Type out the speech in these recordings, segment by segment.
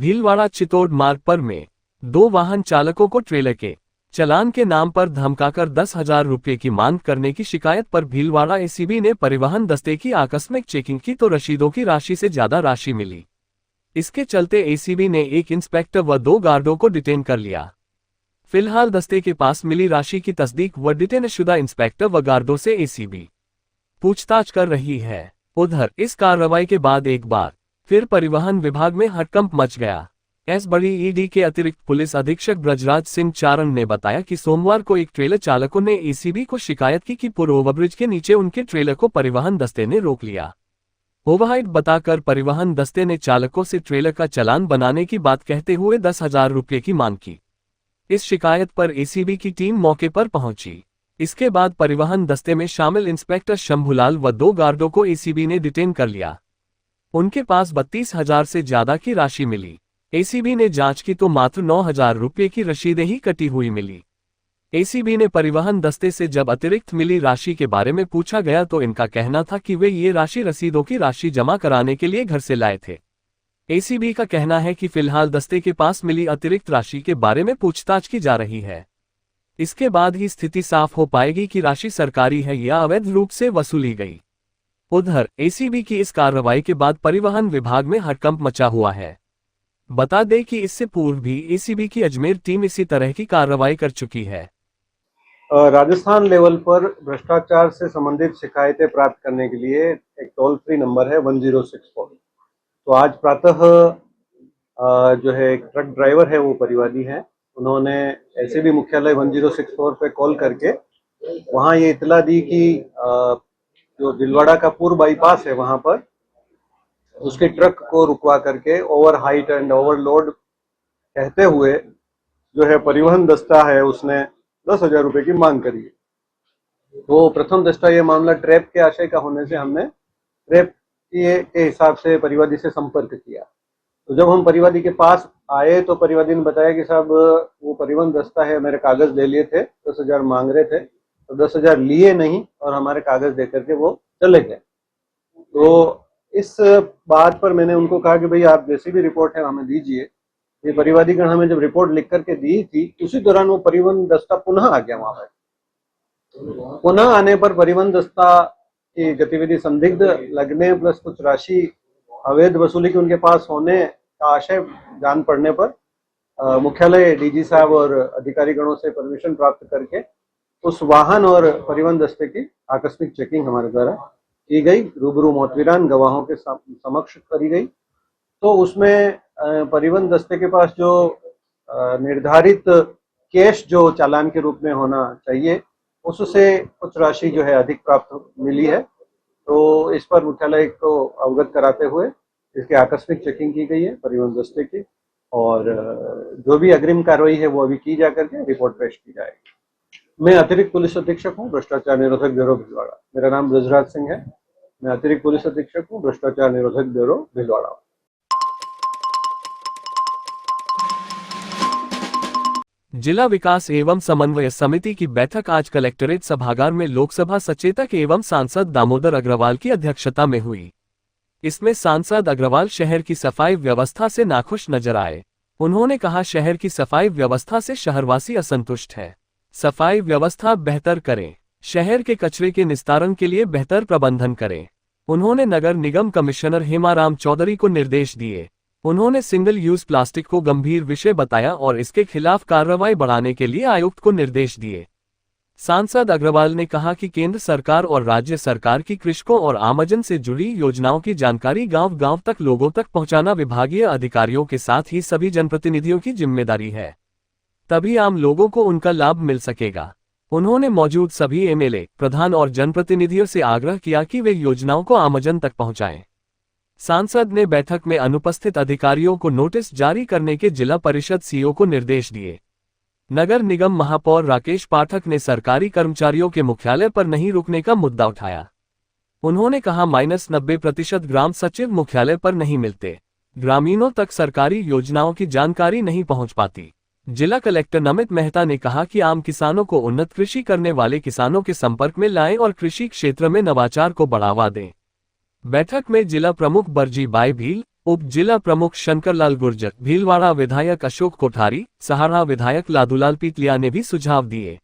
भीलवाड़ा चितौड़ मार्ग पर में 2 वाहन चालकों को ट्रेलर के चालान के नाम पर धमकाकर 10,000 रुपये की मांग करने की शिकायत पर भीलवाड़ा एसीबी ने परिवहन दस्ते की आकस्मिक चेकिंग की तो रसीदों की राशि से ज्यादा राशि मिली। इसके चलते एसीबी ने एक इंस्पेक्टर व 2 गार्डों को डिटेन कर लिया। फिलहाल दस्ते के पास मिली राशि की तस्दीक व डिटेनशुदा इंस्पेक्टर व गार्डों से एसीबी पूछताछ कर रही है। उधर इस कार्रवाई के बाद एक बार फिर परिवहन विभाग में हड़कंप मच गया। बड़ी ईडी के अतिरिक्त पुलिस अधीक्षक ब्रजराज सिंह चारण ने बताया कि सोमवार को एक ट्रेलर चालकों ने एसीबी को शिकायत की कि पूर्व ओवरब्रिज के नीचे उनके ट्रेलर को परिवहन दस्ते ने रोक लिया। ओवरहाइट बताकर परिवहन दस्ते ने चालकों से ट्रेलर का चालान बनाने की बात कहते हुए 10,000 रुपये की मांग की। इस शिकायत पर एसीबी की टीम मौके पर पहुंची। इसके बाद परिवहन दस्ते में शामिल इंस्पेक्टर शंभूलाल व 2 गार्डों को एसीबी ने डिटेन कर लिया। उनके पास 32,000 से ज्यादा की राशि मिली। एसीबी ने जांच की तो मात्र 9,000 रुपये की रसीदें ही कटी हुई मिली। एसीबी ने परिवहन दस्ते से जब अतिरिक्त मिली राशि के बारे में पूछा गया तो इनका कहना था कि वे ये राशि रसीदों की राशि जमा कराने के लिए घर से लाए थे। एसीबी का कहना है कि फिलहाल दस्ते के पास मिली अतिरिक्त राशि के बारे में पूछताछ की जा रही है। इसके बाद ही स्थिति साफ हो पाएगी कि राशि सरकारी है या अवैध रूप से वसूली गई। उधर एसीबी की इस कार्रवाई के बाद परिवहन विभाग में हड़कंप मचा हुआ है। बता दें कि इससे पूर्व भी एसीबी की अजमेर टीम इसी तरह की कार्रवाई कर चुकी है। राजस्थान लेवल पर भ्रष्टाचार से संबंधित शिकायतें प्राप्त करने के लिए एक टोल फ्री नंबर है 1064। तो आज प्रातः जो है एक ट्रक ड्राइवर है, वो परिवादी है, उन्होंने एसीबी मुख्यालय 1064 पे कॉल करके वहाँ ये इतला दी कि जो भीलवाड़ा का पूर्व बाईपास है वहाँ पर उसके ट्रक को रुकवा करके ओवर हाइट एंड ओवरलोड कहते हुए जो है परिवहन दस्ता है उसने 10,000 रुपये की मांग करी है। तो प्रथम दृष्टया ये मामला ट्रैप के आशय का होने से हमने ट्रैप के हिसाब से परिवादी से संपर्क किया। तो जब हम परिवादी के पास आए तो परिवादी ने बताया कि साहब वो परिवहन दस्ता है, मेरे कागज ले लिए थे, 10,000 मांग रहे थे, तो 10,000 लिए नहीं और हमारे कागज दे करके वो चले गए। तो इस बात पर मैंने उनको कहा कि भाई आप जैसी भी रिपोर्ट है हमें दीजिए। ये परिवादी गण हमें जब रिपोर्ट लिख करके दी थी उसी दौरान वो परिवहन दस्ता पुनः आ गया वहां पर। पुनः आने पर परिवहन दस्ता की गतिविधि संदिग्ध लगने प्लस कुछ राशि अवैध वसूली के उनके पास होने का आशय जान पड़ने पर मुख्यालय डीजी साहब और अधिकारी गणों से परमिशन प्राप्त करके उस वाहन और परिवहन दस्ते की आकस्मिक चेकिंग हमारे द्वारा की गई, रूबरू मोतविरान गवाहों के समक्ष करी गई। तो उसमें परिवहन दस्ते के पास जो निर्धारित कैश जो चालान के रूप में होना चाहिए उससे कुछ राशि जो है अधिक प्राप्त मिली है। तो इस पर मुख्यालय को अवगत कराते हुए इसकी आकस्मिक चेकिंग की गई है परिवहन दस्ते की, और जो भी अग्रिम कार्रवाई है वो अभी की जा करके रिपोर्ट पेश की जाएगी। मैं अतिरिक्त पुलिस अधीक्षक हूँ, भ्रष्टाचार निरोधक ब्यूरो भीलवाड़ा। मेरा नाम ब्रजराज सिंह है, मैं अतिरिक्त पुलिस अधीक्षक हूँ, भ्रष्टाचार निरोधक ब्यूरो भीलवाड़ा। जिला विकास एवं समन्वय समिति की बैठक आज कलेक्ट्रेट सभागार में लोकसभा सचेतक एवं सांसद दामोदर अग्रवाल की अध्यक्षता में हुई। इसमें सांसद अग्रवाल शहर की सफाई व्यवस्था से नाखुश नजर आए। उन्होंने कहा शहर की सफाई व्यवस्था से शहरवासी असंतुष्ट है, सफाई व्यवस्था बेहतर करें, शहर के कचरे के निस्तारण के लिए बेहतर प्रबंधन करें। उन्होंने नगर निगम कमिश्नर हेमाराम चौधरी को निर्देश दिए। उन्होंने सिंगल यूज प्लास्टिक को गंभीर विषय बताया और इसके खिलाफ कार्रवाई बढ़ाने के लिए आयुक्त को निर्देश दिए। सांसद अग्रवाल ने कहा कि केंद्र सरकार और राज्य सरकार की कृषकों और आमजन से जुड़ी योजनाओं की जानकारी गांव-गांव तक लोगों तक पहुंचाना विभागीय अधिकारियों के साथ ही सभी जनप्रतिनिधियों की जिम्मेदारी है, तभी आम लोगों को उनका लाभ मिल सकेगा। उन्होंने मौजूद सभी एमएलए, प्रधान और जनप्रतिनिधियों से आग्रह किया कि वे योजनाओं को आमजन तक पहुंचाएं। सांसद ने बैठक में अनुपस्थित अधिकारियों को नोटिस जारी करने के जिला परिषद सीईओ को निर्देश दिए। नगर निगम महापौर राकेश पाठक ने सरकारी कर्मचारियों के मुख्यालय पर नहीं रुकने का मुद्दा उठाया। उन्होंने कहा -90% ग्राम सचिव मुख्यालय पर नहीं मिलते, ग्रामीणों तक सरकारी योजनाओं की जानकारी नहीं पहुंच पाती। जिला कलेक्टर नमित मेहता ने कहा कि आम किसानों को उन्नत कृषि करने वाले किसानों के संपर्क में लाएं और कृषि क्षेत्र में नवाचार को बढ़ावा दें। बैठक में जिला प्रमुख बरजी बाई भील, उप जिला प्रमुख शंकरलाल गुर्जर, भीलवाड़ा विधायक अशोक कोठारी, सहारा विधायक लादूलाल पीतलिया ने भी सुझाव दिए।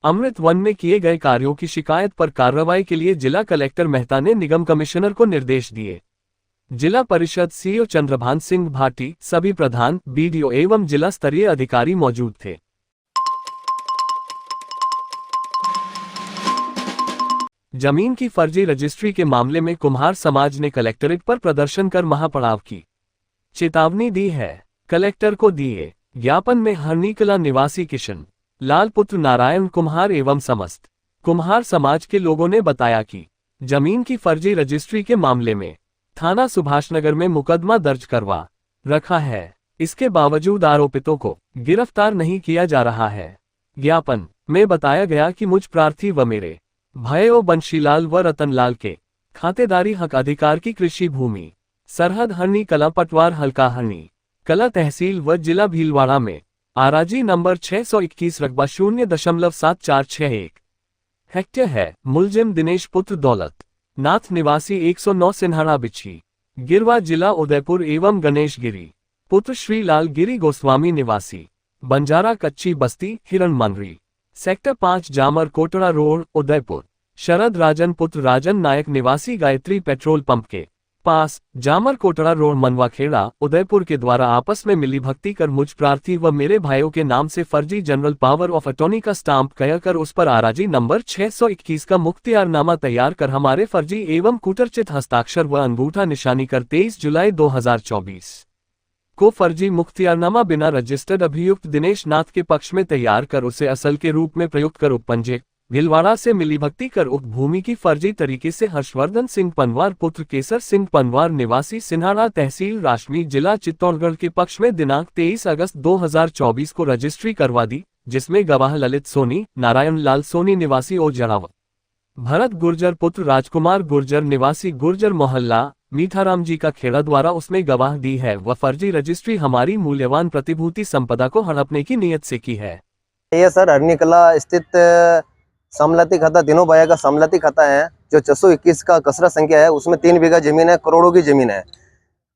अमृत वन में किए गए कार्यों की शिकायत पर कार्रवाई के लिए जिला कलेक्टर मेहता ने निगम कमिश्नर को निर्देश दिए। जिला परिषद सीईओ चंद्रभान सिंह भाटी, सभी प्रधान, बीडीओ एवं जिला स्तरीय अधिकारी मौजूद थे। जमीन की फर्जी रजिस्ट्री के मामले में कुम्हार समाज ने कलेक्ट्रेट पर प्रदर्शन कर महापड़ाव की चेतावनी दी है। कलेक्टर को दिए ज्ञापन में हरनीकला निवासी किशन लाल पुत्र नारायण कुम्हार एवं समस्त कुम्हार समाज के लोगों ने बताया कि जमीन की फर्जी रजिस्ट्री के मामले में थाना सुभाषनगर में मुकदमा दर्ज करवा रखा है। इसके बावजूद आरोपितों को गिरफ्तार नहीं किया जा रहा है। ज्ञापन में बताया गया कि मुझ प्रार्थी व मेरे भयो बंशीलाल व रतनलाल के खातेदारी हक अधिकार की कृषि भूमि सरहद हरनी कला पटवार हल्का हरनी कला तहसील व जिला भीलवाड़ा में आराजी नंबर 621 रकबा 0.7461 हेक्टेयर है। मुलजिम दिनेश पुत्र दौलत नाथ निवासी 109 सिन्हाड़ा बिच्छी गिरवा जिला उदयपुर एवं गणेश गिरी पुत्र श्रीलाल गिरी गोस्वामी निवासी बंजारा कच्ची बस्ती हिरण मंडरी सेक्टर 5 जामर कोटड़ा रोड उदयपुर शरद राजन पुत्र राजन नायक निवासी गायत्री पेट्रोल पंप के पास जामर कोटड़ा रोड मनवाखेड़ा उदयपुर के द्वारा आपस में मिली भक्ति कर मुझ प्रार्थी व मेरे भाइयों के नाम से फर्जी जनरल पावर ऑफ अटॉर्नी का स्टाम्प कया कर उस पर आराजी नंबर 621 का मुख्तियारनामा तैयार कर हमारे फर्जी एवं कूटरचित हस्ताक्षर व अंगूठा निशानी कर 23 जुलाई 2024 को फर्जी मुख्तियारनामा बिना रजिस्टर्ड अभियुक्त दिनेश नाथ के पक्ष में तैयार कर उसे असल के रूप में प्रयुक्त कर उपपंजीयक भीलवाड़ा से मिली भक्ति कर उक्त भूमि की फर्जी तरीके से हर्षवर्धन सिंह पनवार पुत्र केसर सिंह पनवार निवासी सिन्हाड़ा तहसील राशमी जिला चित्तौड़गढ़ के पक्ष में दिनांक 23 अगस्त 2024 को रजिस्ट्री करवा दी, जिसमें गवाह ललित सोनी, नारायण लाल सोनी निवासी ओजड़ाव, भरत गुर्जर पुत्र राजकुमार गुर्जर निवासी गुर्जर मोहल्ला मीठाराम जी का खेड़ा द्वारा उसमें गवाह दी है व फर्जी रजिस्ट्री हमारी मूल्यवान प्रतिभूति संपदा को हड़पने की नीयत से की है। ये सर हरनीकला स्थित समलती खाता तीनों भाइयों का समलती खाता है जो 621 का कसरा संख्या है। उसमें 3 बीघा जमीन है, करोड़ों की जमीन है।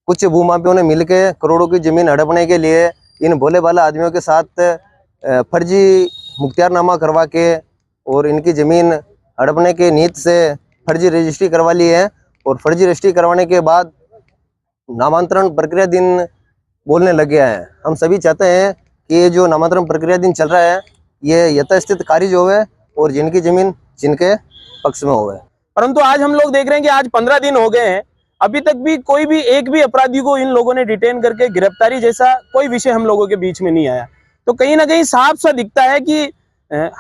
कुछ भूमाफियों ने मिलके करोड़ों की जमीन हड़पने के लिए इन भोले भाले आदमियों के साथ फर्जी मुख्तियारनामा करवा के और इनकी जमीन हड़पने के नीयत से फर्जी रजिस्ट्री करवा ली है। और फर्जी रजिस्ट्री करवाने के बाद नामांतरण प्रक्रिया दिन बोलने लग गया है। हम सभी चाहते हैं कि ये जो नामांतरण प्रक्रिया दिन चल रहा है ये यथास्थित खारिज होवे और जिनकी जमीन जिनके पक्ष में होवे। परंतु आज हम लोग देख रहे हैं कि आज 15 दिन हो गए हैं, अभी तक भी कोई भी एक भी अपराधी को इन लोगों ने डिटेन करके गिरफ्तारी जैसा कोई विषय हम लोगों के बीच में नहीं आया। तो कहीं ना कहीं साफ सा दिखता है कि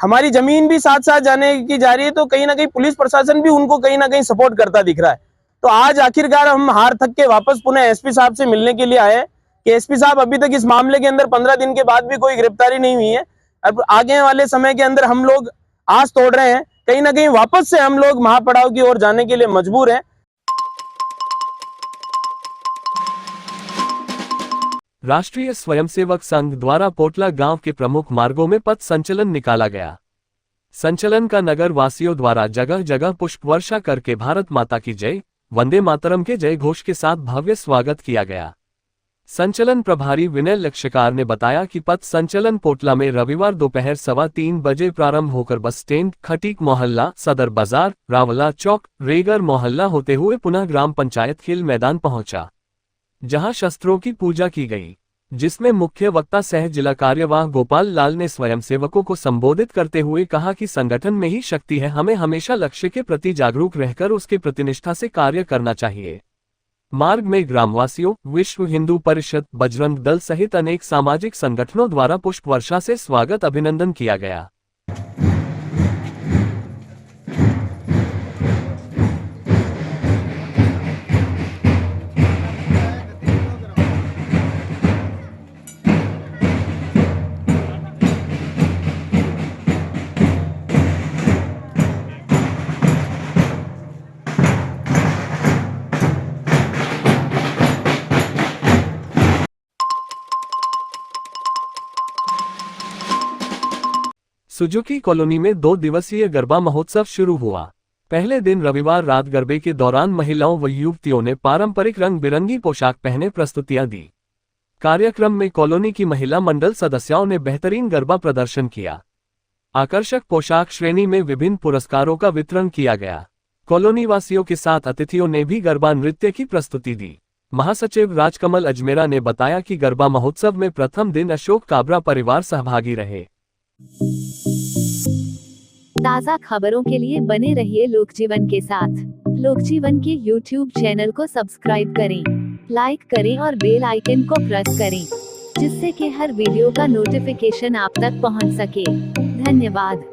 हमारी जमीन भी साथ साथ जाने की जा रही है। तो कहीं ना कहीं पुलिस प्रशासन भी उनको कहीं ना कहीं सपोर्ट करता दिख रहा है। तो आज आखिरकार हम हार थक के वापस पुनः एसपी साहब से मिलने के लिए आए कि एसपी साहब अभी तक इस मामले के अंदर 15 दिन के बाद भी कोई गिरफ्तारी नहीं हुई है। अब आगे वाले समय के अंदर हम लोग आस तोड़ रहे हैं, कहीं ना कहीं वापस से हम लोग महापड़ाव की ओर जाने के लिए मजबूर हैं। राष्ट्रीय स्वयंसेवक संघ द्वारा पोटला गांव के प्रमुख मार्गों में पथ संचलन निकाला गया। संचलन का नगर वासियों द्वारा जगह जगह पुष्प वर्षा करके भारत माता की जय, वंदे मातरम के जय घोष के साथ भव्य स्वागत किया गया। संचलन प्रभारी विनय लक्ष्यकार ने बताया कि पथ संचलन पोटला में रविवार दोपहर 3:15 बजे प्रारंभ होकर बस स्टैंड, खटीक मोहल्ला, सदर बाजार, रावला चौक, रेगर मोहल्ला होते हुए पुनः ग्राम पंचायत खेल मैदान पहुंचा, जहां शस्त्रों की पूजा की गई, जिसमें मुख्य वक्ता सह जिला कार्यवाह गोपाल लाल ने स्वयंसेवकों को संबोधित करते हुए कहा कि संगठन में ही शक्ति है, हमें हमेशा लक्ष्य के प्रति जागरूक रहकर उसके प्रतिनिष्ठा से कार्य करना चाहिए। मार्ग में ग्रामवासियों, विश्व हिंदू परिषद, बजरंग दल सहित अनेक सामाजिक संगठनों द्वारा पुष्प वर्षा से स्वागत अभिनंदन किया गया। सुजुकी कॉलोनी में 2 दिवसीय गरबा महोत्सव शुरू हुआ। पहले दिन रविवार रात गरबे के दौरान महिलाओं व युवतियों ने पारंपरिक रंग बिरंगी पोशाक पहने प्रस्तुतियां दी। कार्यक्रम में कॉलोनी की महिला मंडल सदस्यों ने बेहतरीन गरबा प्रदर्शन किया। आकर्षक पोशाक श्रेणी में विभिन्न पुरस्कारों का वितरण किया गया। कॉलोनी वासियों के साथ अतिथियों ने भी गरबा नृत्य की प्रस्तुति दी। महासचिव राजकमल अजमेरा ने बताया कि गरबा महोत्सव में प्रथम दिन अशोक काबरा परिवार सहभागी रहे। ताज़ा खबरों के लिए बने रहिए लोकजीवन के साथ। लोकजीवन के YouTube चैनल को सब्सक्राइब करें, लाइक करें और बेल आइकन को प्रेस करें, जिससे कि हर वीडियो का नोटिफिकेशन आप तक पहुंच सके। धन्यवाद।